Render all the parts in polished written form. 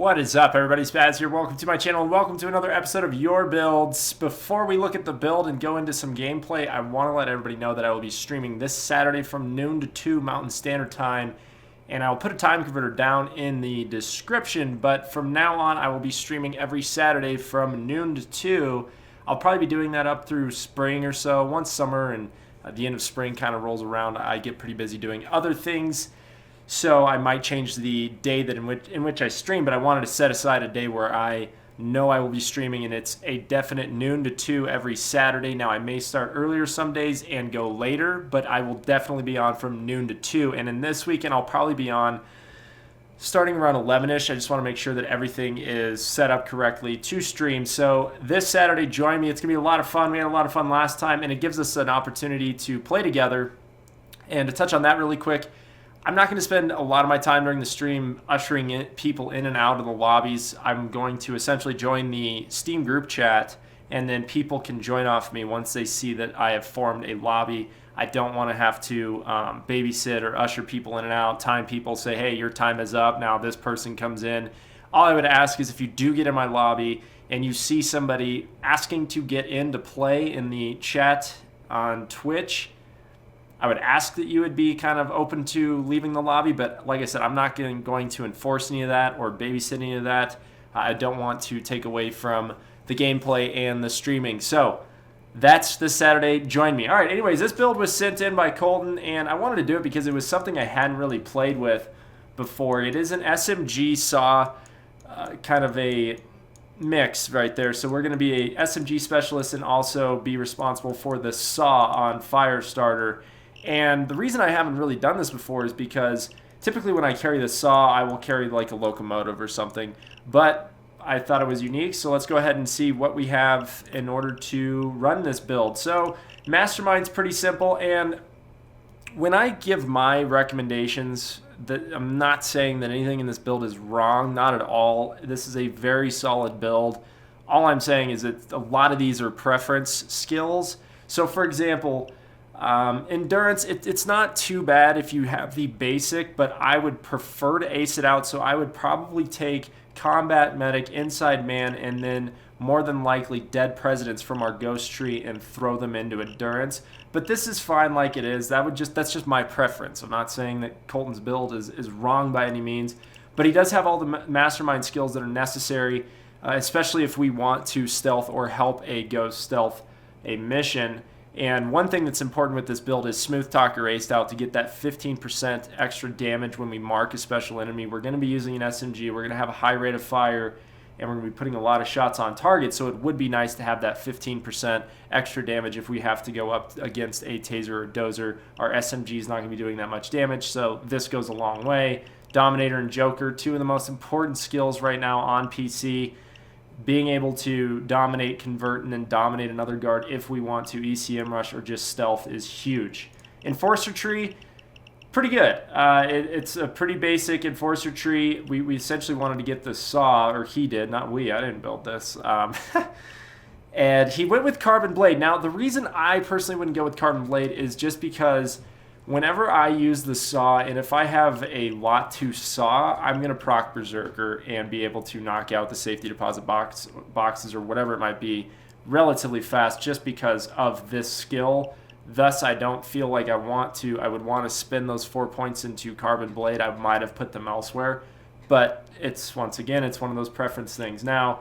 What is up, everybody? Spaz here. Welcome to my channel and welcome to another episode of Your Builds. Before we look at the build and go into some gameplay, I want to let everybody know that I will be streaming this Saturday from noon to 2 Mountain Standard Time, and I'll put a time converter down in the description, but from now on I will be streaming every Saturday from noon to 2. I'll probably be doing that up through spring or so. Once summer and the end of spring kind of rolls around, I get pretty busy doing other things. So I might change the day that in which I stream, but I wanted to set aside a day where I know I will be streaming, and it's a definite noon to 2 every Saturday. Now, I may start earlier some days and go later, but I will definitely be on from noon to 2. And in this weekend, I'll probably be on starting around 11-ish. I just want to make sure that everything is set up correctly to stream. So this Saturday, join me. It's going to be a lot of fun. We had a lot of fun last time, and it gives us an opportunity to play together. And to touch on that really quick, I'm not going to spend a lot of my time during the stream ushering people in and out of the lobbies. I'm going to essentially join the Steam group chat, and then people can join off me once they see that I have formed a lobby. I don't want to have to babysit or usher people in and out, time people, say, hey, your time is up, now this person comes in. All I would ask is if you do get in my lobby and you see somebody asking to get in to play in the chat on Twitch, I would ask that you would be kind of open to leaving the lobby, but like I said, I'm not going to enforce any of that or babysit any of that. I don't want to take away from the gameplay and the streaming. So that's this Saturday. Join me. All right, anyways, this build was sent in by Colton, and I wanted to do it because it was something I hadn't really played with before. It is an SMG saw, kind of a mix right there. So we're going to be a SMG specialist and also be responsible for the saw on Firestarter. And the reason I haven't really done this before is because typically when I carry the saw, I will carry like a locomotive or something. But I thought it was unique, so let's go ahead and see what we have in order to run this build. So Mastermind's pretty simple, and when I give my recommendations, I'm not saying that anything in this build is wrong, not at all. This is a very solid build. All I'm saying is that a lot of these are preference skills. So for example, endurance, it's not too bad if you have the basic, but I would prefer to ace it out, so I would probably take combat medic, inside man, and then more than likely dead presidents from our ghost tree and throw them into endurance. But this is fine like it is. That's just my preference. I'm not saying that Colton's build is wrong by any means, but he does have all the mastermind skills that are necessary, especially if we want to stealth or help a ghost stealth a mission. And one thing that's important with this build is Smooth Talker aced out to get that 15% extra damage when we mark a special enemy. We're going to be using an SMG. We're going to have a high rate of fire, and we're going to be putting a lot of shots on target, so it would be nice to have that 15% extra damage if we have to go up against a taser or a dozer. Our SMG is not going to be doing that much damage, so this goes a long way. Dominator and Joker, two of the most important skills right now on PC. Being able to dominate, convert, and then dominate another guard if we want to ECM rush or just stealth is huge. Enforcer tree, pretty good. It's a pretty basic enforcer tree. We essentially wanted to get the saw, or he did, not we. I didn't build this. And he went with Carbon Blade. Now, the reason I personally wouldn't go with Carbon Blade is just because whenever I use the saw, and if I have a lot to saw, I'm going to proc Berserker and be able to knock out the safety deposit boxes or whatever it might be relatively fast just because of this skill. Thus, I don't feel like I would want to spend those 4 points into Carbon Blade. I might have put them elsewhere. But once again, it's one of those preference things. Now,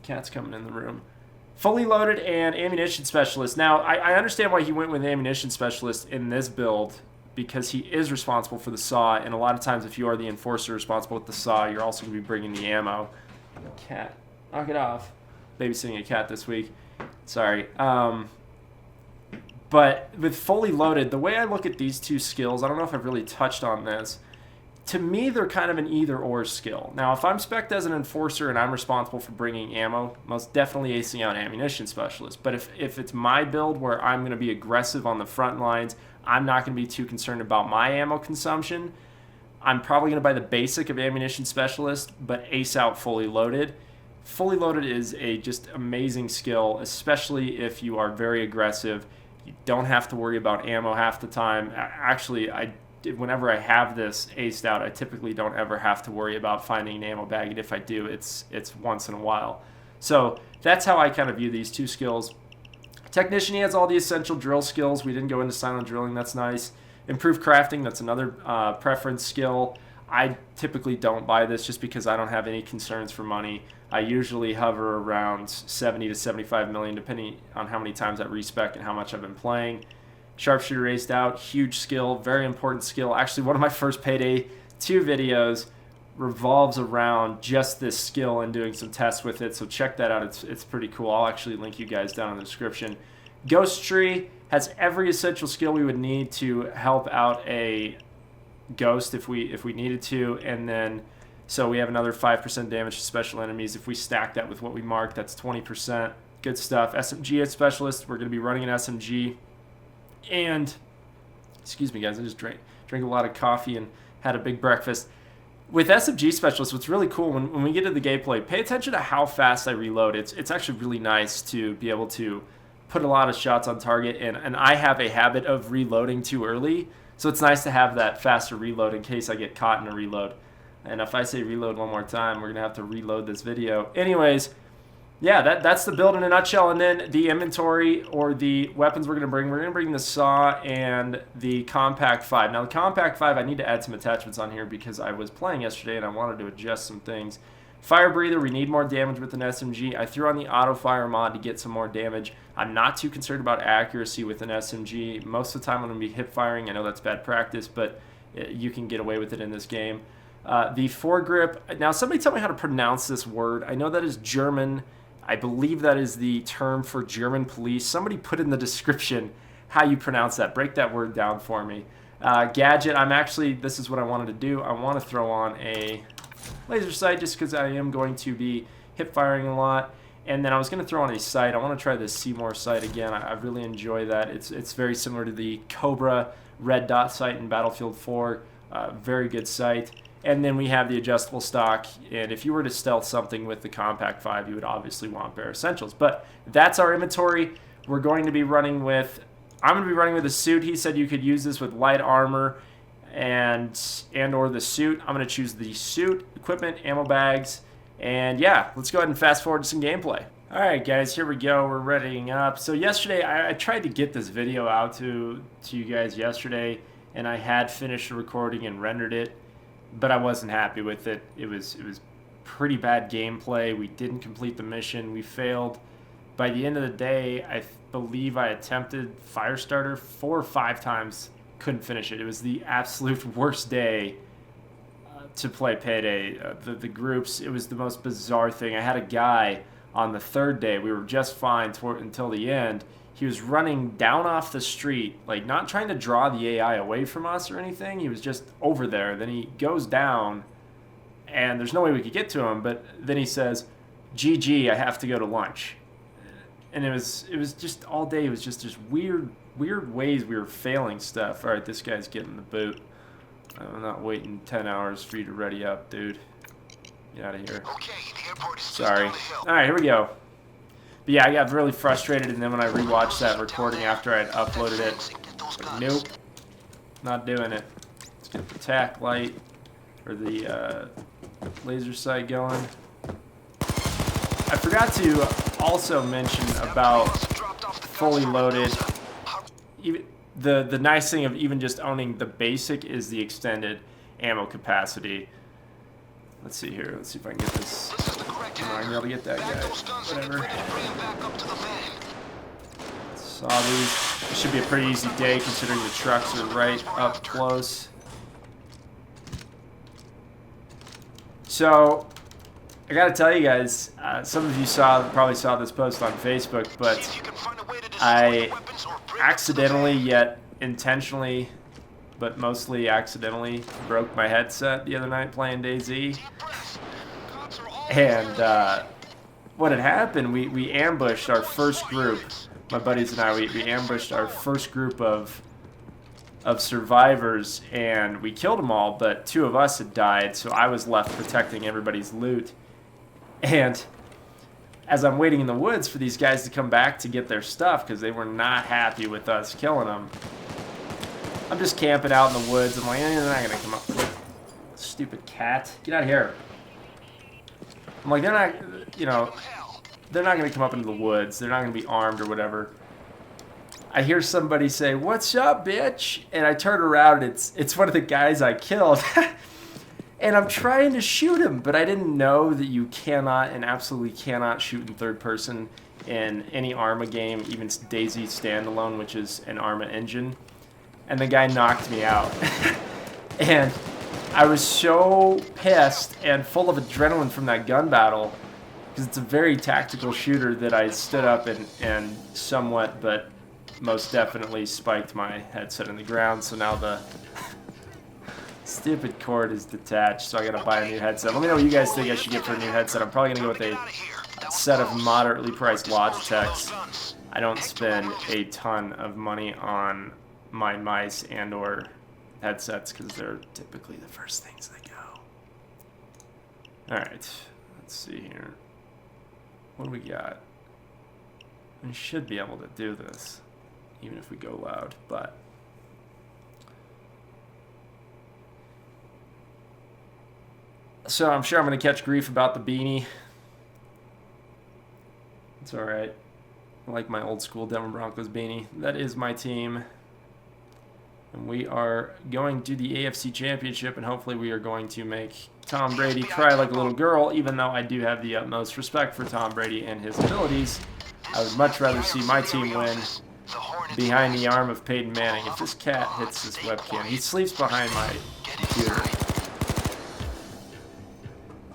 cat's coming in the room. Fully loaded and ammunition specialist. Now, I understand why he went with ammunition specialist in this build because he is responsible for the saw, and a lot of times if you are the enforcer responsible with the saw, you're also going to be bringing the ammo. Cat, knock it off. Babysitting a cat this week. Sorry. But with fully loaded, the way I look at these two skills, I don't know if I've really touched on this, to me, they're kind of an either-or skill. Now, if I'm spec'd as an enforcer and I'm responsible for bringing ammo, most definitely acing out ammunition specialist. But if it's my build where I'm going to be aggressive on the front lines, I'm not going to be too concerned about my ammo consumption. I'm probably going to buy the basic of ammunition specialist, but ace out fully loaded. Fully loaded is a just amazing skill, especially if you are very aggressive. You don't have to worry about ammo half the time. Actually, I whenever I have this aced out, I typically don't ever have to worry about finding an ammo bag, and if I do, it's once in a while. So that's how I kind of view these two skills. Technician, he has all the essential drill skills. We didn't go into silent drilling. That's nice. Improved crafting, that's another preference skill. I typically don't buy this just because I don't have any concerns for money. I usually hover around 70 to 75 million, depending on how many times I respec and how much I've been playing. Sharpshooter aced out, huge skill, very important skill. Actually, one of my first Payday 2 videos revolves around just this skill and doing some tests with it, so check that out. It's pretty cool. I'll actually link you guys down in the description. Ghost Tree has every essential skill we would need to help out a ghost if we needed to, and then so we have another 5% damage to special enemies. If we stack that with what we marked, that's 20%. Good stuff. SMG specialist, we're going to be running an SMG. And, excuse me guys, I just drank a lot of coffee and had a big breakfast. With SMG specialist, what's really cool, when we get to the gameplay, pay attention to how fast I reload. It's actually really nice to be able to put a lot of shots on target, and I have a habit of reloading too early, so it's nice to have that faster reload in case I get caught in a reload. And if I say reload one more time, we're going to have to reload this video. Anyways, yeah, that's the build in a nutshell. And then the inventory or the weapons we're going to bring the saw and the compact 5. Now the compact 5, I need to add some attachments on here because I was playing yesterday and I wanted to adjust some things. Fire breather, we need more damage with an SMG. I threw on the auto fire mod to get some more damage. I'm not too concerned about accuracy with an SMG. Most of the time I'm going to be hip firing. I know that's bad practice, but you can get away with it in this game. The foregrip, now somebody tell me how to pronounce this word. I know that is German. I believe that is the term for German police. Somebody put in the description how you pronounce that. Break that word down for me. Gadget, this is what I wanted to do. I want to throw on a laser sight just because I am going to be hip firing a lot. And then I was going to throw on a sight. I want to try the Seymour sight again. I really enjoy that. It's very similar to the Cobra red dot sight in Battlefield 4. Very good sight. And then we have the adjustable stock, and if you were to stealth something with the Compact 5, you would obviously want bare essentials. But that's our inventory. I'm going to be running with a suit. He said you could use this with light armor and or the suit. I'm going to choose the suit, equipment, ammo bags, and yeah, let's go ahead and fast forward to some gameplay. All right, guys, here we go. We're readying up. So yesterday, I tried to get this video out to you guys yesterday, and I had finished the recording and rendered it, but I wasn't happy with it. It was pretty bad gameplay. We didn't complete the mission. We failed. By the end of the day, I believe I attempted Firestarter 4 or 5 times. Couldn't finish it. It was the absolute worst day to play Payday. The groups, it was the most bizarre thing. I had a guy on the 3rd day. We were just fine until the end. He was running down off the street, like not trying to draw the AI away from us or anything. He was just over there. Then he goes down, and there's no way we could get to him. But then he says, "GG, I have to go to lunch." And it was just all day. It was just weird ways we were failing stuff. All right, this guy's getting the boot. I'm not waiting 10 hours for you to ready up, dude. Get out of here. Okay, the airport is sorry. All right, here we go. But yeah, I got really frustrated, and then when I rewatched that recording after I'd uploaded it, like, nope, not doing it. Let's get the tack light or the laser sight going. I forgot to also mention about fully loaded. Even the nice thing of even just owning the basic is the extended ammo capacity. Let's see here. Let's see if I can get this. I'm going to get that guy. Whatever. Saw these. It should be a pretty easy day considering the trucks are right up close. So, I got to tell you guys, some of you probably saw this post on Facebook, but I accidentally yet intentionally, but mostly accidentally, broke my headset the other night playing DayZ. And what had happened, we ambushed our first group, my buddies and I, we ambushed our first group of survivors, and we killed them all, but 2 of us had died, so I was left protecting everybody's loot. And as I'm waiting in the woods for these guys to come back to get their stuff, because they were not happy with us killing them, I'm just camping out in the woods. I'm like, they're not gonna come up. Stupid cat, get out of here. I'm like, they're not, you know, they're not gonna come up into the woods. They're not gonna be armed or whatever. I hear somebody say, "What's up, bitch?" And I turn around, and it's one of the guys I killed. And I'm trying to shoot him, but I didn't know that you cannot and absolutely cannot shoot in third person in any Arma game, even DayZ Standalone, which is an Arma engine. And the guy knocked me out. And I was so pissed and full of adrenaline from that gun battle, because it's a very tactical shooter, that I stood up and somewhat, but most definitely spiked my headset in the ground. So now the stupid cord is detached, so I gotta buy a new headset. Let me know what you guys think I should get for a new headset. I'm probably gonna go with a set of moderately priced Logitechs. I don't spend a ton of money on my mice and or headsets because they're typically the first things that go. Alright, let's see here. What do we got? We should be able to do this, even if we go loud, but so I'm sure I'm going to catch grief about the beanie. It's alright. I like my old school Denver Broncos beanie. That is my team. And we are going to the AFC Championship, and hopefully we are going to make Tom Brady cry like a little girl, even though I do have the utmost respect for Tom Brady and his abilities. I would much rather see my team win behind the arm of Peyton Manning. If this cat hits this webcam, he sleeps behind my computer.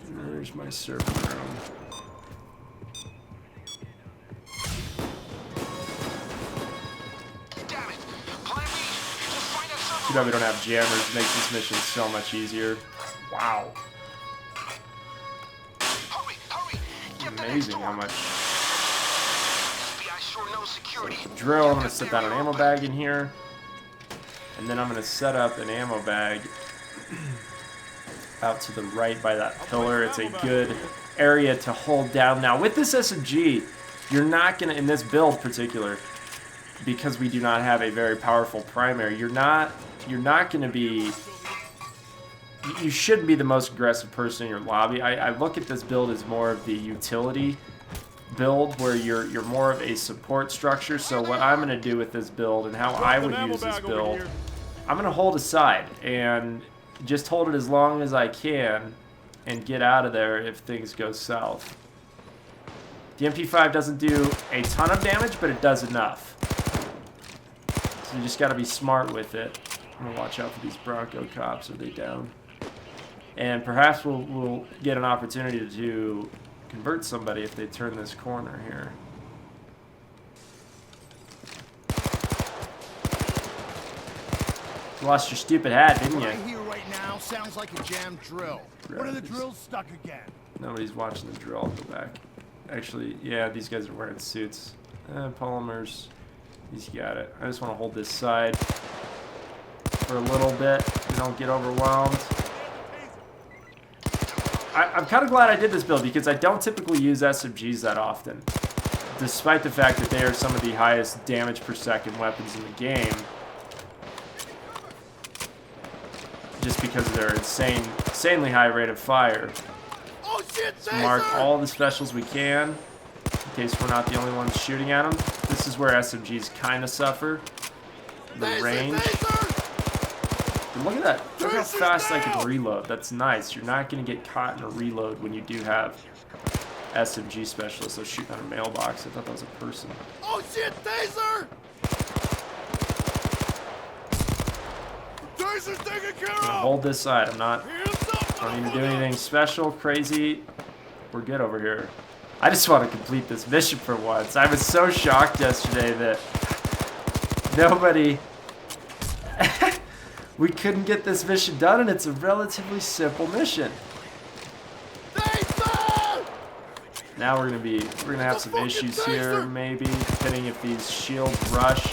There's my server room. Too bad we don't have jammers. It makes this mission so much easier. Wow. Amazing how much. So drill. I'm going to set down an ammo bag in here. And then I'm going to set up an ammo bag out to the right by that pillar. It's a good area to hold down. Now with this SMG, you're not going to, in this build in particular, because we do not have a very powerful primary, you're not going to be, you shouldn't be the most aggressive person in your lobby. I look at this build as more of the utility build, where you're more of a support structure. So what I'm going to do with this build and how I would use this build, I'm going to hold aside and just hold it as long as I can and get out of there if things go south. The MP5 doesn't do a ton of damage, but it does enough. So you just got to be smart with it. I'm going to watch out for these Bronco cops. Are they down? And perhaps we'll get an opportunity to convert somebody if they turn this corner here. You lost your stupid hat, didn't you? Right here, right now, sounds like a jammed drill. One of the drills stuck again. Nobody's watching the drill. I'll go back. Actually, yeah, these guys are wearing suits. Polymers. He's got it. I just want to hold this side for a little bit. We don't get overwhelmed. I'm kind of glad I did this build because I don't typically use SMGs that often, despite the fact that they are some of the highest damage per second weapons in the game, just because of their insanely high rate of fire. Oh shit! Let's mark all the specials we can, in case we're not the only ones shooting at them. This is where SMGs kind of suffer. The range. And look at that. Look how fast I can reload. That's nice. You're not going to get caught in a reload when you do have SMG specialists. I was shooting on a mailbox. I thought that was a person. Oh shit, taser! Taser's taken care of! Hold this side. I don't need to do anything special, crazy. We're good over here. I just want to complete this mission for once. I was so shocked yesterday that nobody... we couldn't get this mission done, and it's a relatively simple mission. Now we're gonna have some issues here, maybe, depending if these shields rush.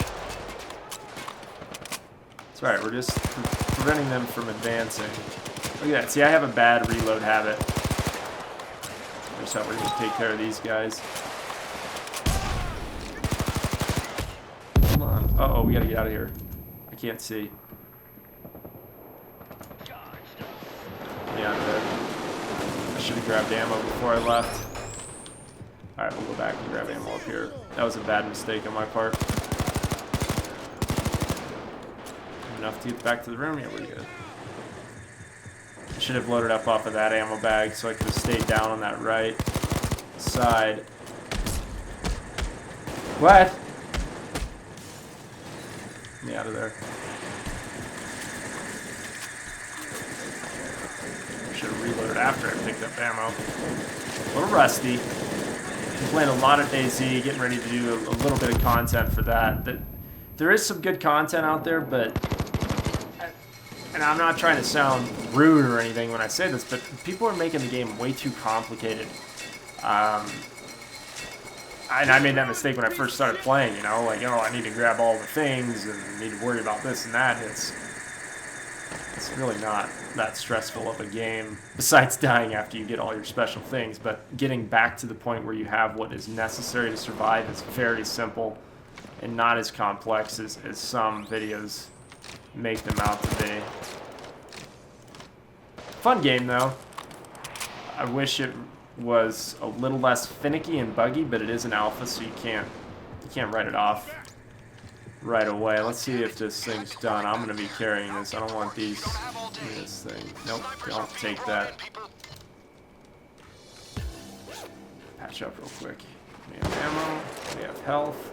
It's alright, we're just preventing them from advancing. Look at that. See, I have a bad reload habit. Here's how we're gonna take care of these guys. Come on. Uh-oh, we gotta get out of here. I I can't see. Yeah, I should have grabbed ammo before I left. Alright, we'll go back and grab ammo up here. That was a bad mistake on my part. Enough to get back to the room? Yeah, we're good. I should have loaded up off of that ammo bag so I could have stayed down on that right side. What? Get me out of there. I should have reloaded after I picked up ammo. A little rusty. I'm playing a lot of DayZ, getting ready to do a little bit of content for that. There is some good content out there, but... And I'm not trying to sound rude or anything when I say this, but people are making the game way too complicated. And I made that mistake when I first started playing, you know, like, oh, I need to grab all the things and need to worry about this and that. It's really not that stressful of a game, besides dying after you get all your special things. But getting back to the point where you have what is necessary to survive is very simple and not as complex as some videos make them out to be. Fun game, though. I wish it was a little less finicky and buggy, but it is an alpha, so you can't write it off right away. Let's see if this thing's done. I'm gonna be carrying this. I don't want these. This thing. Nope, don't take that. Patch up real quick. We have ammo. We have health.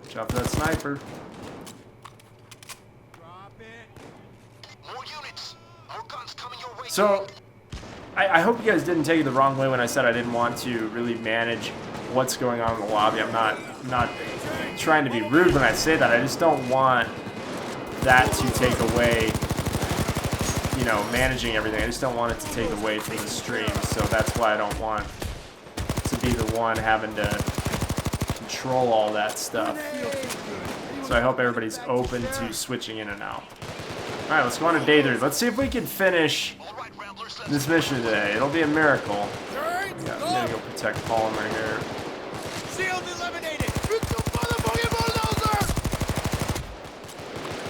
Watch out for that sniper. So, I hope you guys didn't take it the wrong way when I said I didn't want to really manage what's going on in the lobby. I'm not trying to be rude when I say that. I just don't want that to take away, you know, managing everything. I just don't want it to take away from the stream. So that's why I don't want to be the one having to control all that stuff. So I hope everybody's open to switching in and out. Alright, let's go on to day 3. Let's see if we can finish this mission today. It'll be a miracle. Yeah, I'm gonna go protect Polymer here.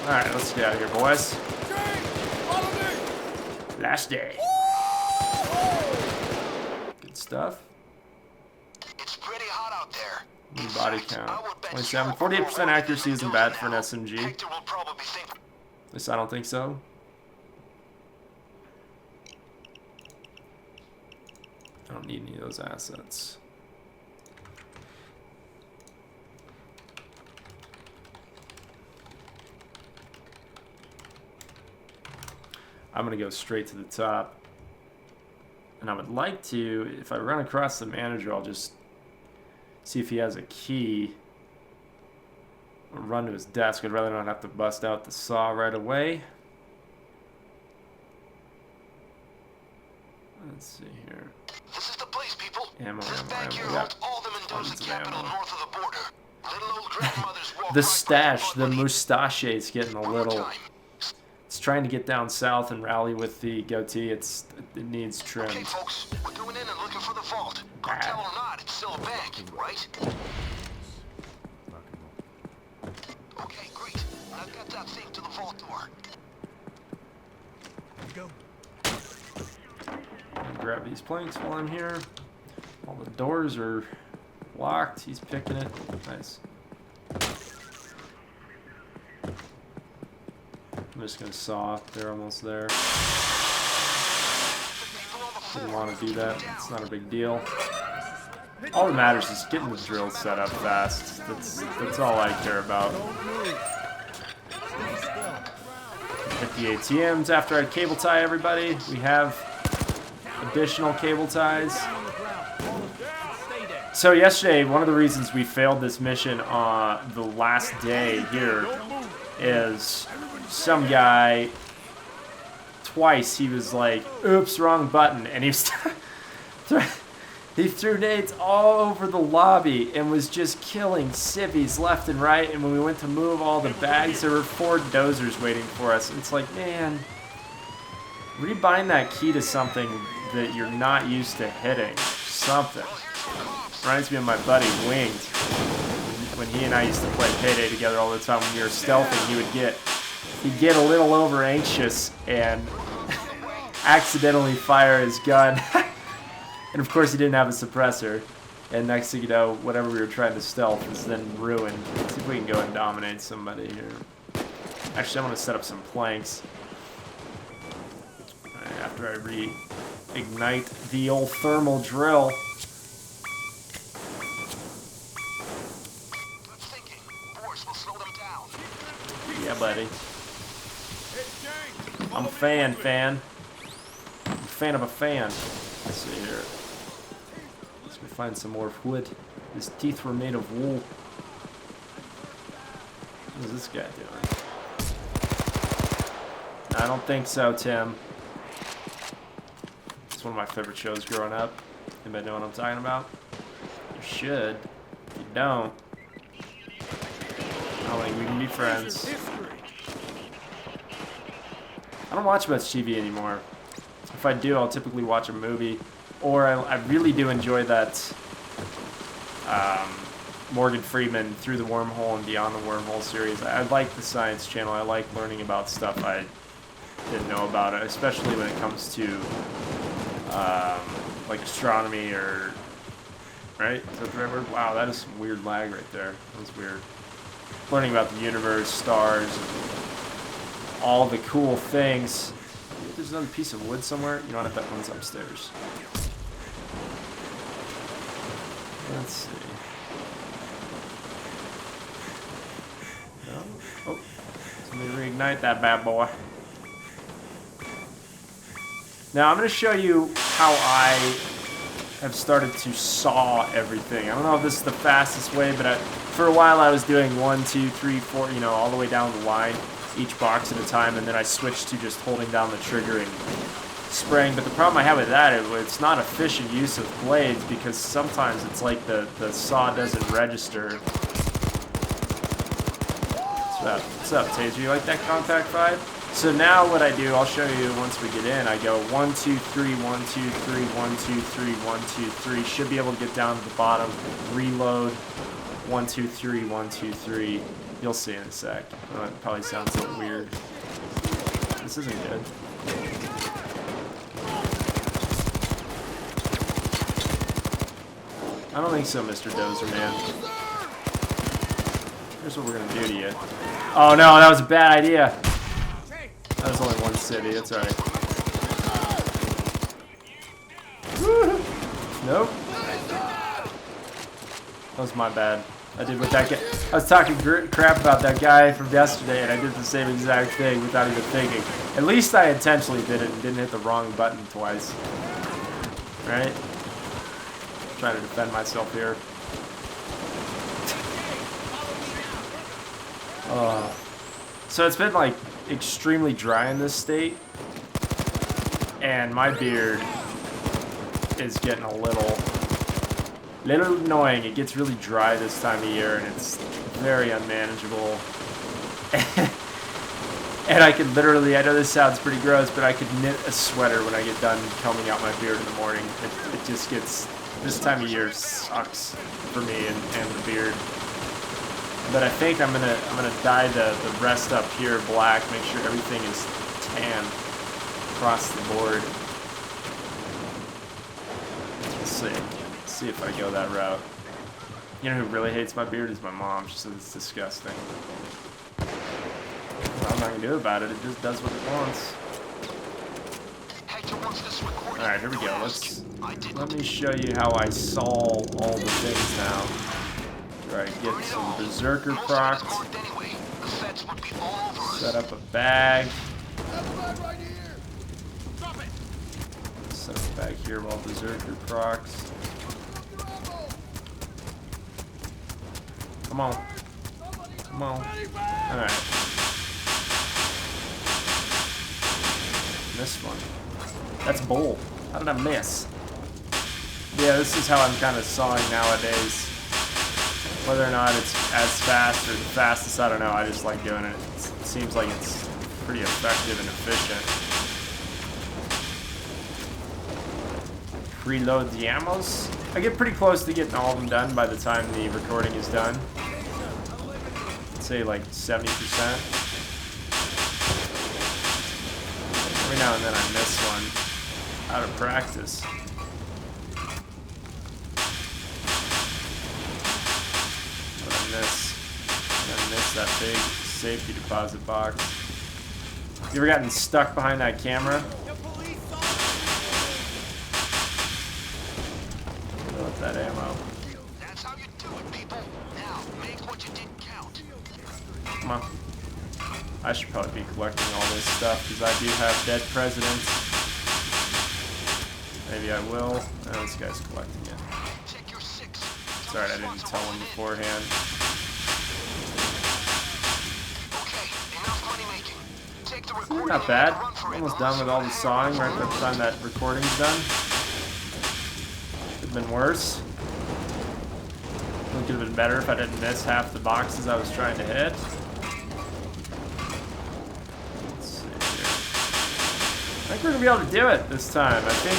Alright, let's get out of here, boys. Last day. Good stuff. It's pretty hot out there. New body count. 27. 48% accuracy isn't bad for an SMG. Hector will probably think. At least I don't think so. I don't need any of those assets. I'm gonna go straight to the top. And I would like to, if I run across the manager, I'll just see if he has a key. Or run to his desk. I'd rather not have to bust out the saw right away. Let's see here. This is the place, people. Ammo, This ammo, bag here ammo. We holds got all the Mendoza tons of capital ammo. north of the border. Little old grandmothers walk The right stash, by the money. mustache is getting a One more little... time. It's trying to get down south and rally with the goatee. It needs Okay, trimmed. folks, we're going in and looking for the vault. Cartel or not, it's still a bank, right? Okay, great. I've got that thing to the vault door. Go. Grab these planks while I'm here. All the doors are locked. He's picking it. Nice. I'm just gonna saw. They're almost there. Didn't want to do that. It's not a big deal. All that matters is getting the drill set up fast. That's all I care about. Hit the ATMs after I cable tie everybody. We have additional cable ties. So yesterday, one of the reasons we failed this mission on the last day here is some guy, twice he was like, oops, wrong button, and he was he threw nades all over the lobby and was just killing civvies left and right. And when we went to move all the bags, there were 4 dozers waiting for us. It's like, man, rebind that key to something that you're not used to hitting. Something. Reminds me of my buddy Winged. When he and I used to play Payday together all the time, when we were stealthing, he would get he'd get a little over anxious and accidentally fire his gun. And of course he didn't have a suppressor. And next thing you know, whatever we were trying to stealth is then ruined. Let's see if we can go and dominate somebody here. Actually, I'm going to set up some planks. After I reignite the old thermal drill. Yeah, buddy. I'm a fan. I'm a fan of a fan. Let's see here. Let's go find some more wood. His teeth were made of wool. What is this guy doing? I don't think so, Tim. It's one of my favorite shows growing up. Anybody know what I'm talking about? You should. If you don't, I don't think we can be friends. I don't watch much TV anymore. If I do, I'll typically watch a movie. Or I really do enjoy that Morgan Freeman Through the Wormhole and Beyond the Wormhole series. I like the Science Channel. I like learning about stuff I didn't know about it, especially when it comes to like astronomy or... Right? Is that the right word? Wow, that is some weird lag right there. That was weird. Learning about the universe, stars, all the cool things. There's another piece of wood somewhere. You know what? That one's upstairs. Let's see. No? Oh, let me reignite that bad boy. Now I'm going to show you how I have started to saw everything. I don't know if this is the fastest way, but for a while I was doing 1, 2, 3, 4, you know, all the way down the line, each box at a time, and then I switched to just holding down the trigger and spraying. But the problem I have with that is it's not efficient use of blades, because sometimes it's like the saw doesn't register. What's up, Taser? You like that Compact 5? So now what I do, I'll show you once we get in. I go 1, 2, 3, 1, 2, 3, 1, 2, 3, 1, 2, 3. Should be able to get down to the bottom. Reload. 1, 2, 3, 1, 2, 3. You'll see in a sec. Oh, it probably sounds a little weird. This isn't good. I don't think so, Mr. Dozer, man. Here's what we're gonna do to you. Oh no, that was a bad idea. That was only one city, it's alright. Nope. That was my bad. I did what that guy... I was talking crap about that guy from yesterday, and I did the same exact thing without even thinking. At least I intentionally did it and didn't hit the wrong button twice. Right? I'm trying to defend myself here. So it's been like extremely dry in this state, and my beard is getting a little annoying. It gets really dry this time of year, and it's very unmanageable. And I could literally, I know this sounds pretty gross, but I could knit a sweater when I get done combing out my beard in the morning. It just gets, this time of year sucks for me and the beard. But I think I'm gonna dye the rest up here black, make sure everything is tan across the board. Let's see. Let's see if I go that route. You know who really hates my beard is my mom. She says it's disgusting. Well, I'm not gonna do about it. It just does what it wants. Alright, here we go. Let me show you how I solve all the things now. Alright, get some Berserker procs. Set up a bag. Set up a bag here while Berserker procs. Come on. Come on. Alright. Missed one. That's bull. How did I miss? Yeah, this is how I'm kind of sawing nowadays. Whether or not it's as fast or the fastest, I don't know. I just like doing it. It seems like it's pretty effective and efficient. Reload the ammos. I get pretty close to getting all of them done by the time the recording is done. I'd say like 70%. Every now and then I miss one out of practice. But I miss that big safety deposit box. You ever gotten stuck behind that camera? With that ammo. That's how you do it, people. Now, make what you did count. Come on. I should probably be collecting all this stuff because I do have dead presidents. Maybe I will. Oh, this guy's collecting it. Check your six. It's alright, I didn't tell him beforehand. Okay, enough money making. Take the recording. Not bad. Almost done with all the sawing right by the time that recording's done. Could have been worse. It could have been better if I didn't miss half the boxes I was trying to hit. Let's see here. I think we're going to be able to do it this time. I think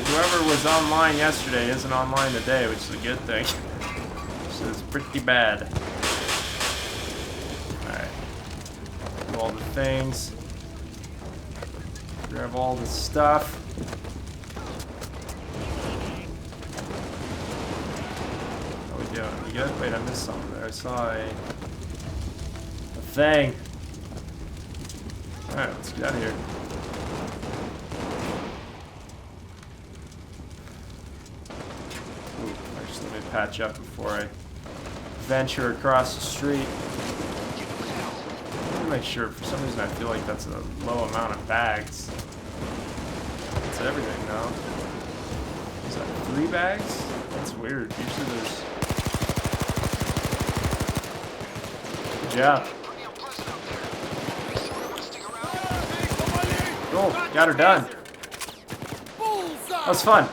whoever was online yesterday isn't online today, which is a good thing. Which is pretty bad. Alright. Do all the things. Grab all the stuff. How we doing? You good? Wait, I missed something there. I saw a thing. Alright, let's get out of here. Ooh, actually, let me patch up before I venture across the street. Let me make sure. For some reason, I feel like that's a low amount of bags. That's everything, though. Is that 3 bags? That's weird. Usually there's... Good job. Cool. Got her done. That was fun.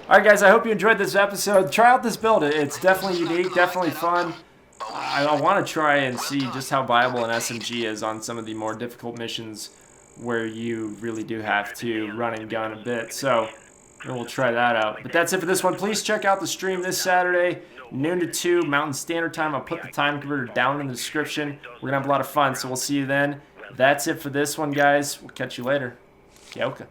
Alright guys, I hope you enjoyed this episode. Try out this build. It's definitely unique, definitely fun. I want to try and see just how viable an SMG is on some of the more difficult missions where you really do have to run and gun a bit. So we'll try that out. But that's it for this one. Please check out the stream this Saturday, noon to 2 Mountain Standard Time. I'll put the time converter down in the description. We're going to have a lot of fun, so we'll see you then. That's it for this one, guys. We'll catch you later. Kyoka.